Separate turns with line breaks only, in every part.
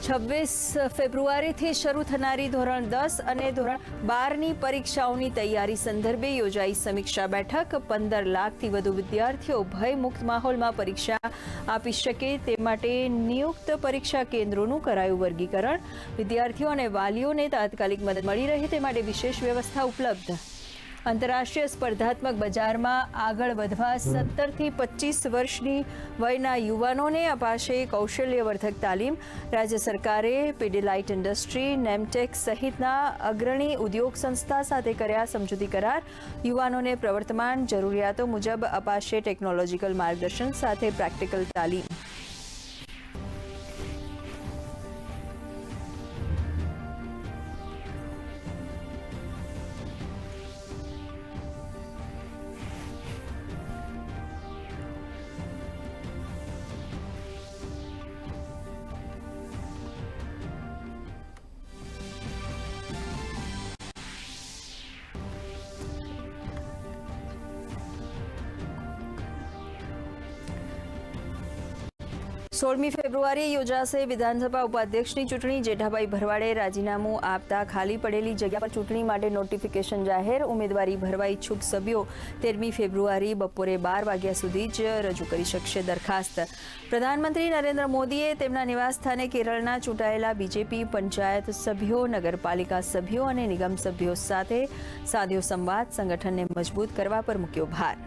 26 ફેબ્રુઆરીથી શરૂ થનારી ધોરણ 10 અને ધોરણ 12ની પરીક્ષાઓની તૈયારી સંદર્ભે યોજાઈ સમીક્ષા બેઠક। 15 લાખથી વધુ વિદ્યાર્થીઓ ભયમુક્ત માહોલમાં પરીક્ષા આપી શકે તે માટે નિયુક્ત પરીક્ષા કેન્દ્રોનું કરાયું વર્ગીકરણ। વિદ્યાર્થીઓ અને વાલીઓને તાત્કાલિક મદદ મળી રહે તે માટે વિશેષ વ્યવસ્થા ઉપલબ્ધ। આંતરરાષ્ટ્રીય સ્પર્ધાત્મક બજારમાં આગળ વધવા 17 થી 25 વર્ષની વયના યુવાનોને અપાશે કૌશલ્યવર્ધક તાલીમ। રાજ્ય સરકારે પીડીલાઇટ ઇન્ડસ્ટ્રી, નેમટેક સહિતના અગ્રણી ઉદ્યોગ સંસ્થા સાથે કર્યા સમજૂતી કરાર। યુવાનોને પ્રવર્તમાન જરૂરિયાતો મુજબ અપાશે ટેકનોલોજીકલ માર્ગદર્શન સાથે પ્રેક્ટિકલ તાલીમ। सोळमी फेब्रुआरीए योजाશે विधानसभा उपाध्यक्षની ચૂંટણી। જેઠાભાઈ ભરવાડે રાજીનામું આપતા ખાલી પડેલી જગ્યા પર ચૂંટણી માટે નોટિફિકેશન જાહેર। ઉમેદવારી ભરવા ઈચ્છુક સભ્યો 13મી ફેબ્રુઆરી બપોરે 12 વાગ્યા સુધી જ રજૂ કરી શકશે દરખાસ્ત। પ્રધાનમંત્રી નરેન્દ્ર મોદીએ તેમના નિવાસસ્થાને કેરળના ચૂંટાયેલા બીજેપી પંચાયત સભ્યો, નગરપાલિકા સભ્યો અને નિગમ સભ્યો સાથે સાધ્યો સંવાદ। સંગઠનને મજબૂત કરવા પર મૂક્યો ભાર।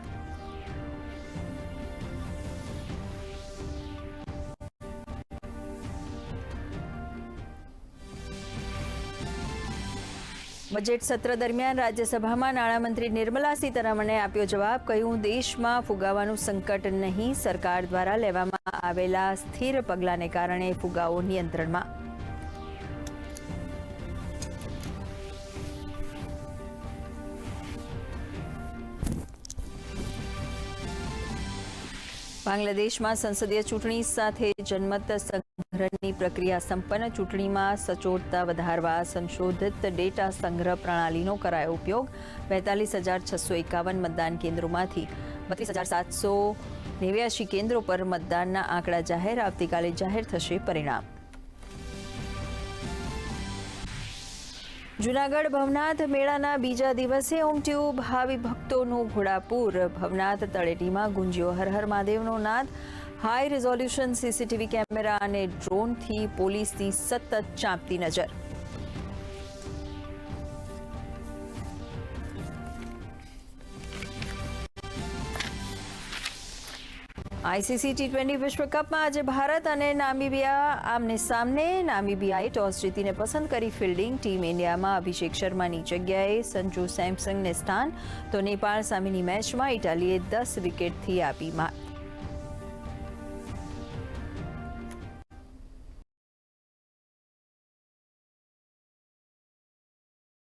બજેટ સત્ર દરમિયાન રાજ્યસભામાં નાણામંત્રી નિર્મલા સીતારમણે આપ્યો જવાબ। કહ્યું, દેશમાં ફુગાવાનું સંકટ નહીં, સરકાર દ્વારા લેવામાં આવેલા સ્થિર પગલાંને કારણે ફુગાવો નિયંત્રણમાં। બાંગ્લાદેશમાં સંસદીય ચૂંટણી સાથે જનમત સંગ્રહની પ્રક્રિયા સંપન્ન। ચૂંટણીમાં સચોટતા વધારવા સંશોધિત ડેટા સંગ્રહ પ્રણાલીનો કરાયો ઉપયોગ। 42,651 મતદાન કેન્દ્રોમાંથી 32,789 કેન્દ્રો પર મતદાનના આંકડા જાહેર। આવતીકાલે જાહેર થશે પરિણામ। જૂનાગઢ ભવનાથ મેળાના બીજા દિવસે ઉમટ્યું ભાવિ ભક્તોનું ઘોડાપૂર। ભવનાથ તળેટીમાં ગુંજ્યો હર હર મહાદેવનો નાદ। હાઈ રિઝોલ્યુશન સીસીટીવી કેમેરા અને ડ્રોનથી પોલીસની સતત ચાંપતી નજર। આઈસીસી ટી20 વિશ્વકપમાં આજે ભારત અને નામીબિયા આમને સામને। નામીબિયાએ ટોસ જીતીને પસંદ કરી ફિલ્ડિંગ। ટીમ ઇન્ડિયામાં અભિષેક શર્માની જગ્યાએ સંજુ સેમસંગને સ્થાન, તો નેપાળ સામેની મેચમાં ઇટાલીએ 10 વિકેટથી આપી માત।